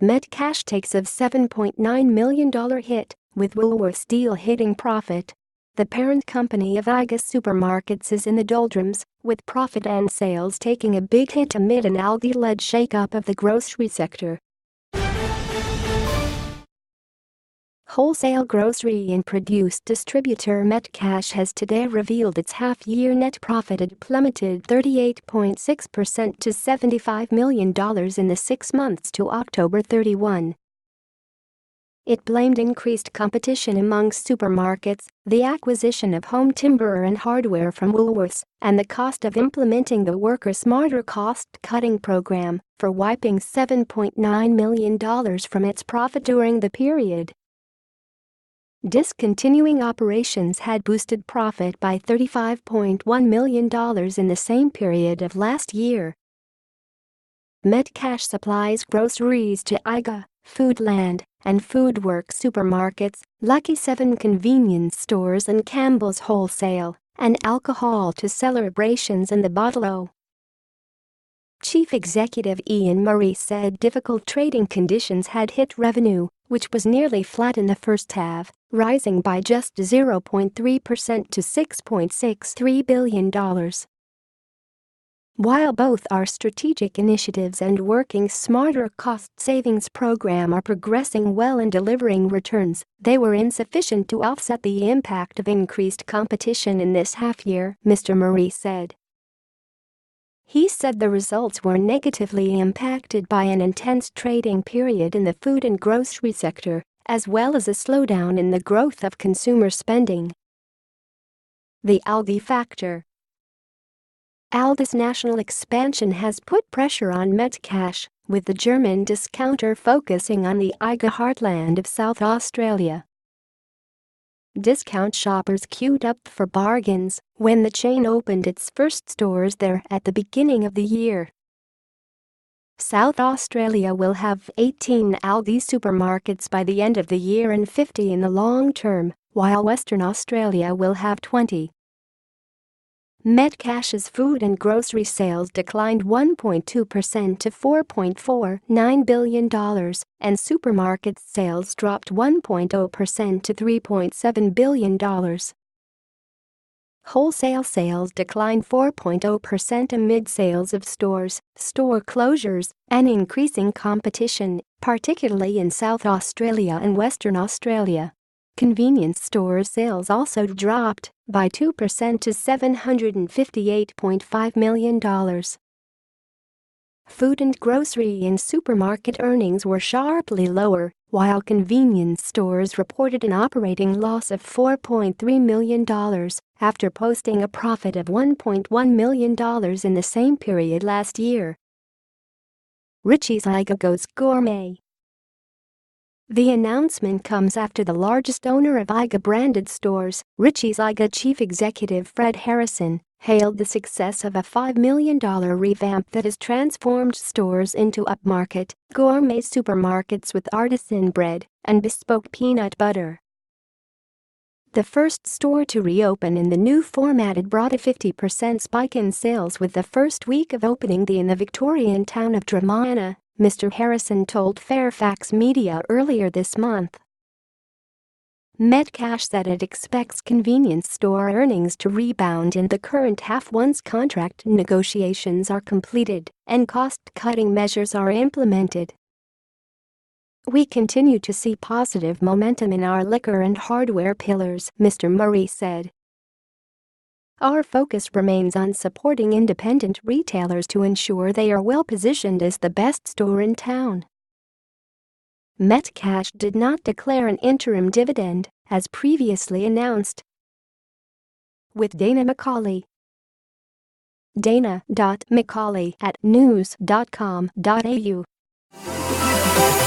Metcash takes a $7.9 million hit, with Woolworths deal hitting profit. The parent company of IGA Supermarkets is in the doldrums, with profit and sales taking a big hit amid an Aldi-led shake-up of the grocery sector. Wholesale grocery and produce distributor Metcash has today revealed its half-year net profit had plummeted 38.6% to $75 million in the 6 months to October 31. It blamed increased competition among supermarkets, the acquisition of home timber and hardware from Woolworths, and the cost of implementing the Worker Smarter cost-cutting program for wiping $7.9 million from its profit during the period. Discontinuing operations had boosted profit by $35.1 million in the same period of last year. Metcash supplies groceries to IGA, Foodland, and Foodworks supermarkets, Lucky 7 convenience stores and Campbell's Wholesale, and alcohol to celebrations and the Bottle-O. Chief Executive Ian Murray said difficult trading conditions had hit revenue, which was nearly flat in the first half, rising by just 0.3% to $6.63 billion. While both our strategic initiatives and Working Smarter cost savings program are progressing well and delivering returns, they were insufficient to offset the impact of increased competition in this half-year, Mr. Murray said. He said the results were negatively impacted by an intense trading period in the food and grocery sector, as well as a slowdown in the growth of consumer spending. The Aldi factor. Aldi's national expansion has put pressure on Metcash, with the German discounter focusing on the IGA heartland of South Australia. Discount shoppers queued up for bargains when the chain opened its first stores there at the beginning of the year. South Australia will have 18 Aldi supermarkets by the end of the year and 50 in the long term, while Western Australia will have 20. Metcash's food and grocery sales declined 1.2% to $4.49 billion, and supermarket sales dropped 1.0% to $3.7 billion. Wholesale sales declined 4.0% amid sales of stores, store closures, and increasing competition, particularly in South Australia and Western Australia. Convenience store sales also dropped by 2% to $758.5 million. Food and grocery and supermarket earnings were sharply lower, while convenience stores reported an operating loss of $4.3 million after posting a profit of $1.1 million in the same period last year. Richie's IGA goes gourmet. The announcement comes after the largest owner of IGA-branded stores, Richie's IGA chief executive Fred Harrison, hailed the success of a $5 million revamp that has transformed stores into upmarket, gourmet supermarkets with artisan bread and bespoke peanut butter. The first store to reopen in the new format had brought a 50% spike in sales with the first week of opening in the Victorian town of Dromana, Mr. Harrison told Fairfax Media earlier this month. Metcash said it expects convenience store earnings to rebound in the current half once contract negotiations are completed and cost-cutting measures are implemented. We continue to see positive momentum in our liquor and hardware pillars, Mr. Murray said. Our focus remains on supporting independent retailers to ensure they are well positioned as the best store in town. Metcash did not declare an interim dividend, as previously announced. With Dana McCauley. Dana.McCauley@news.com.au